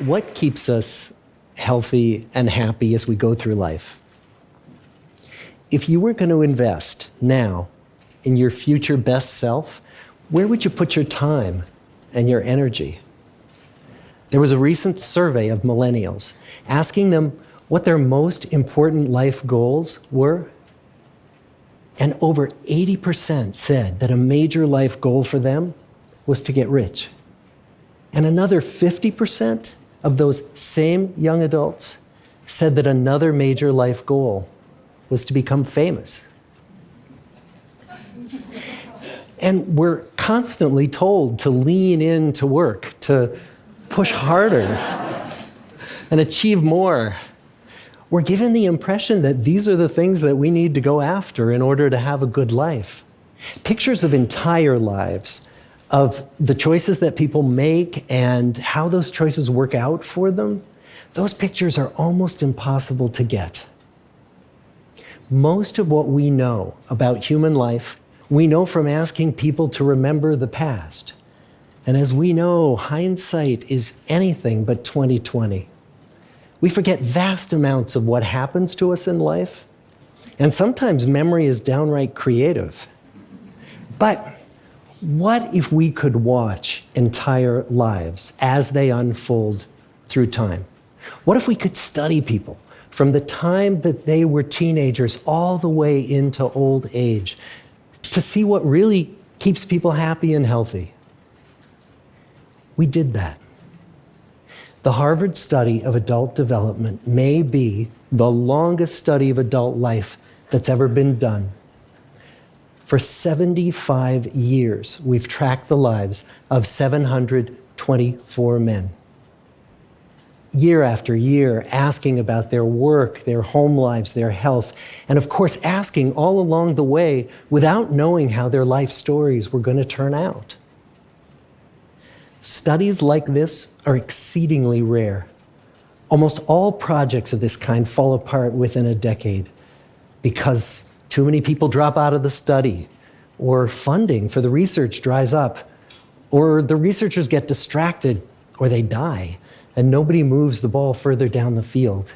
what keeps us healthy and happy as we go through life? If you were going to invest now in your future best self, where would you put your time and your energy? There was a recent survey of millennials asking them what their most important life goals were. And over 80% said that a major life goal for them was to get rich. And another 50% of those same young adults said that another major life goal was to become famous. And we're constantly told to lean into work, to push harder and achieve more. We're given the impression that these are the things that we need to go after in order to have a good life. Pictures of entire lives, of the choices that people make and how those choices work out for them, those pictures are almost impossible to get. Most of what we know about human life, we know from asking people to remember the past. And as we know, hindsight is anything but 20/20. We forget vast amounts of what happens to us in life, and sometimes memory is downright creative. But what if we could watch entire lives as they unfold through time? What if we could study people from the time that they were teenagers all the way into old age to see what really keeps people happy and healthy? We did that. The Harvard study of adult development may be the longest study of adult life that's ever been done. For 75 years, we've tracked the lives of 724 men. Year after year, asking about their work, their home lives, their health, and of course, asking all along the way without knowing how their life stories were going to turn out. Studies like this are exceedingly rare. Almost all projects of this kind fall apart within a decade because too many people drop out of the study, or funding for the research dries up, or the researchers get distracted, or they die, and nobody moves the ball further down the field.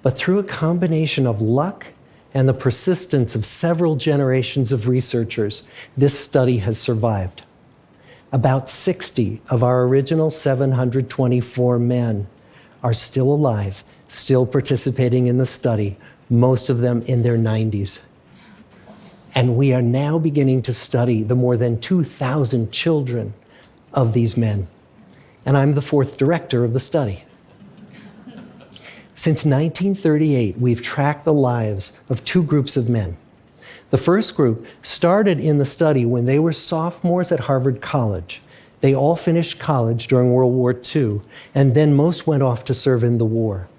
But through a combination of luck and the persistence of several generations of researchers, this study has survived. About 60 of our original 724 men are still alive, still participating in the study, most of them in their 90s. And we are now beginning to study the more than 2,000 children of these men. And I'm the fourth director of the study. Since 1938, we've tracked the lives of two groups of men. The first group started in the study when they were sophomores at Harvard College. They all finished college during World War II, and then most went off to serve in the war.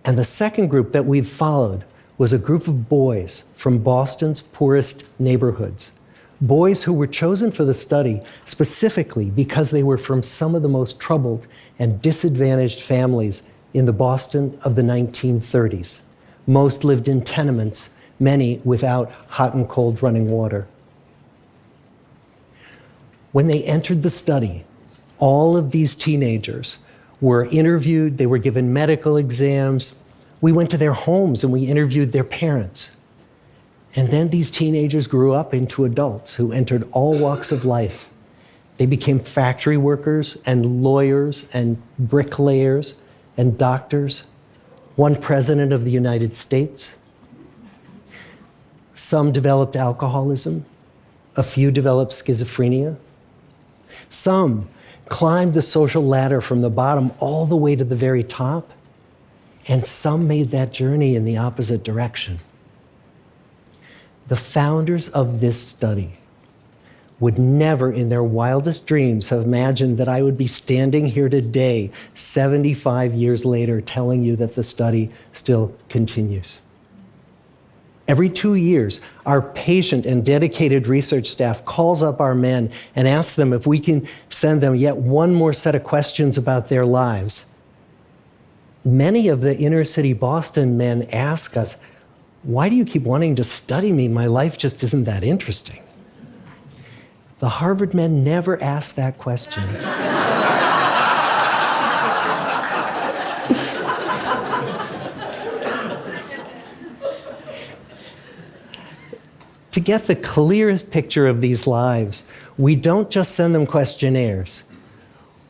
And the second group that we've followed was a group of boys from Boston's poorest neighborhoods. Boys who were chosen for the study specifically because they were from some of the most troubled and disadvantaged families in the Boston of the 1930s. Most lived in tenements, many without hot and cold running water. When they entered the study, all of these teenagers were interviewed, they were given medical exams. We went to their homes and we interviewed their parents. And then these teenagers grew up into adults who entered all walks of life. They became factory workers and lawyers and bricklayers and doctors, one president of the United States. Some developed alcoholism, a few developed schizophrenia. Some climbed the social ladder from the bottom all the way to the very top, and some made that journey in the opposite direction. The founders of this study would never in their wildest dreams have imagined that I would be standing here today, 75 years later, telling you that the study still continues. Every 2 years, our patient and dedicated research staff calls up our men and asks them if we can send them yet one more set of questions about their lives. Many of the inner city Boston men ask us, "Why do you keep wanting to study me? My life just isn't that interesting." The Harvard men never asked that question. get the clearest picture of these lives, we don't just send them questionnaires.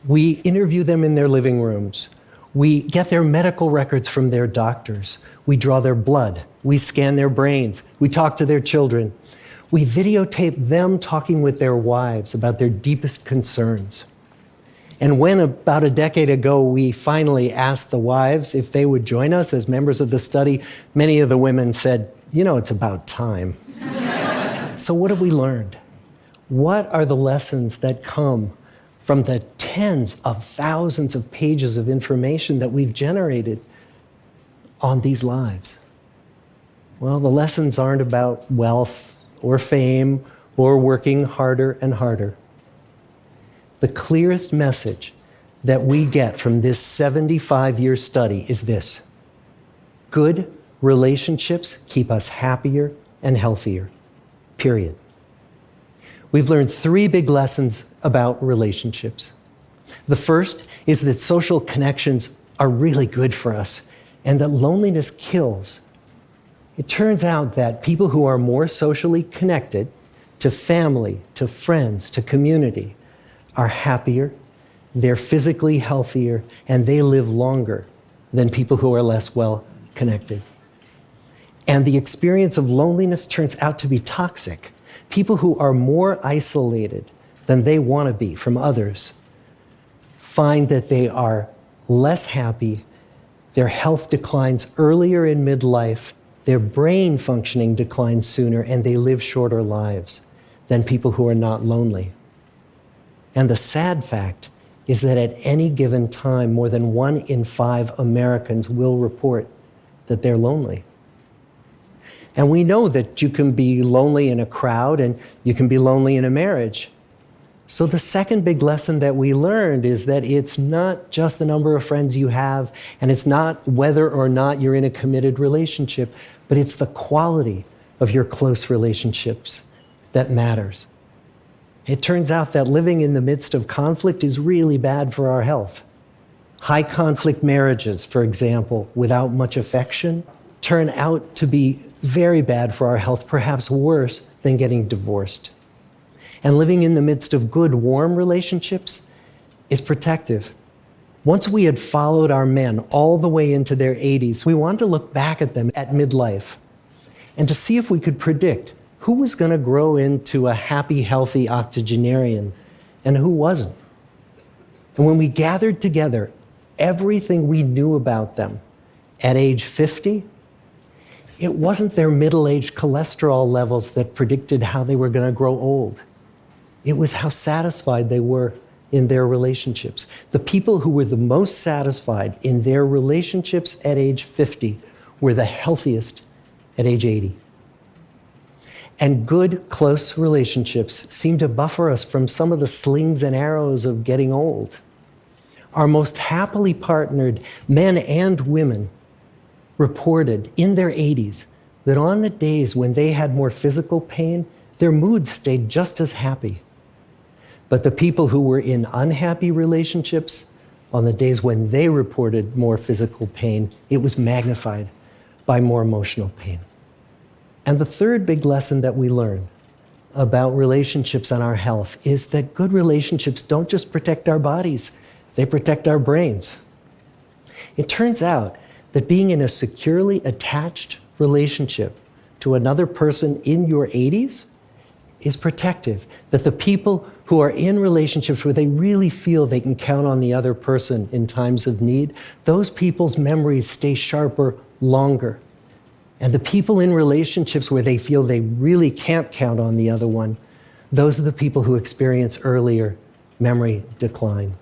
We interview them in their living rooms. We get their medical records from their doctors. We draw their blood. We scan their brains. We talk to their children. We videotape them talking with their wives about their deepest concerns. And when about a decade ago we finally asked the wives if they would join us as members of the study, many of the women said, it's about time. So what have we learned? What are the lessons that come from the tens of thousands of pages of information that we've generated on these lives? Well, the lessons aren't about wealth or fame or working harder and harder. The clearest message that we get from this 75-year study is this: good relationships keep us happier and healthier, period. We've learned 3 big lessons about relationships. The first is that social connections are really good for us and that loneliness kills. It turns out that people who are more socially connected to family, to friends, to community are happier, they're physically healthier, and they live longer than people who are less well connected. And the experience of loneliness turns out to be toxic. People who are more isolated than they want to be from others find that they are less happy, their health declines earlier in midlife, their brain functioning declines sooner, and they live shorter lives than people who are not lonely. And the sad fact is that at any given time, more than 1 in 5 Americans will report that they're lonely. And we know that you can be lonely in a crowd and you can be lonely in a marriage. So the second big lesson that we learned is that it's not just the number of friends you have, and it's not whether or not you're in a committed relationship, but it's the quality of your close relationships that matters. It turns out that living in the midst of conflict is really bad for our health. High conflict marriages, for example, without much affection, turn out to be very bad for our health, perhaps worse than getting divorced. And living in the midst of good, warm relationships is protective. Once we had followed our men all the way into their 80s, we wanted to look back at them at midlife and to see if we could predict who was going to grow into a happy, healthy octogenarian and who wasn't. And when we gathered together everything we knew about them at age 50, it wasn't their middle-aged cholesterol levels that predicted how they were going to grow old. It was how satisfied they were in their relationships. The people who were the most satisfied in their relationships at age 50 were the healthiest at age 80. And good, close relationships seem to buffer us from some of the slings and arrows of getting old. Our most happily partnered men and women reported in their 80s that on the days when they had more physical pain, their moods stayed just as happy. But the people who were in unhappy relationships, on the days when they reported more physical pain, it was magnified by more emotional pain. And the third big lesson that we learn about relationships and our health is that good relationships don't just protect our bodies, they protect our brains. It turns out that being in a securely attached relationship to another person in your 80s is protective. That the people who are in relationships where they really feel they can count on the other person in times of need, those people's memories stay sharper longer. And the people in relationships where they feel they really can't count on the other one, those are the people who experience earlier memory decline.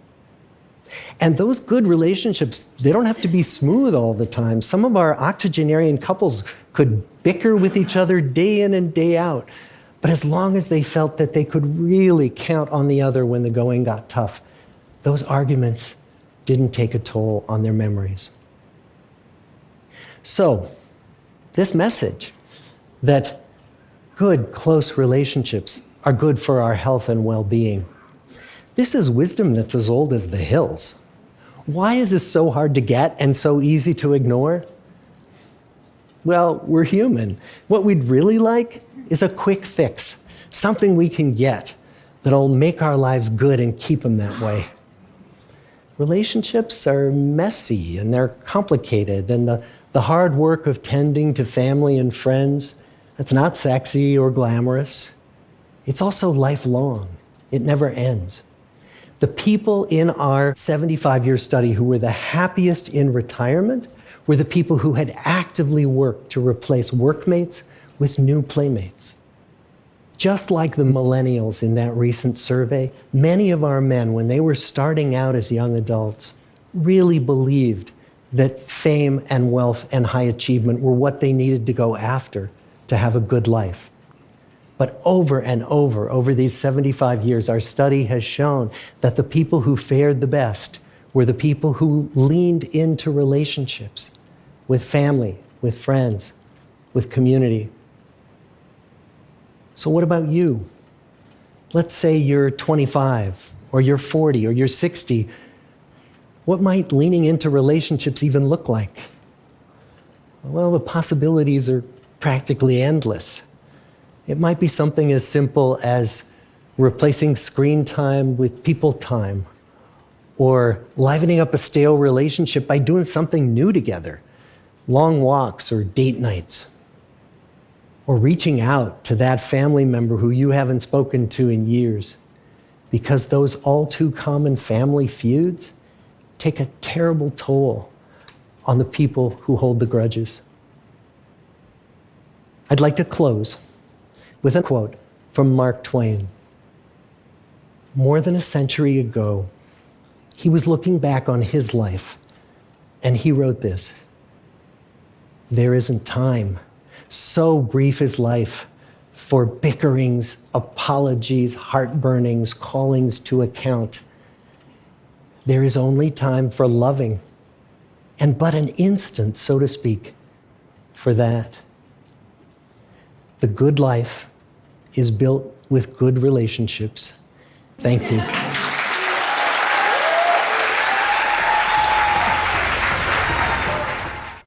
And those good relationships, they don't have to be smooth all the time. Some of our octogenarian couples could bicker with each other day in and day out. But as long as they felt that they could really count on the other when the going got tough, those arguments didn't take a toll on their memories. So, this message that good, close relationships are good for our health and well-being, this is wisdom that's as old as the hills. Why is this so hard to get and so easy to ignore? Well, we're human. What we'd really like is a quick fix, something we can get that'll make our lives good and keep them that way. Relationships are messy and they're complicated, and the hard work of tending to family and friends, that's not sexy or glamorous. It's also lifelong. It never ends. The people in our 75-year study who were the happiest in retirement were the people who had actively worked to replace workmates with new playmates. Just like the millennials in that recent survey, many of our men, when they were starting out as young adults, really believed that fame and wealth and high achievement were what they needed to go after to have a good life. But over and over these 75 years, our study has shown that the people who fared the best were the people who leaned into relationships with family, with friends, with community. So what about you? Let's say you're 25, or you're 40, or you're 60. What might leaning into relationships even look like? Well, the possibilities are practically endless. It might be something as simple as replacing screen time with people time, or livening up a stale relationship by doing something new together, long walks or date nights, or reaching out to that family member who you haven't spoken to in years, because those all too common family feuds take a terrible toll on the people who hold the grudges. I'd like to close with a quote from Mark Twain. More than a century ago, he was looking back on his life, and he wrote this: "There isn't time, so brief is life, for bickerings, apologies, heartburnings, callings to account. There is only time for loving, and but an instant, so to speak, for that." The good life is built with good relationships. Thank you.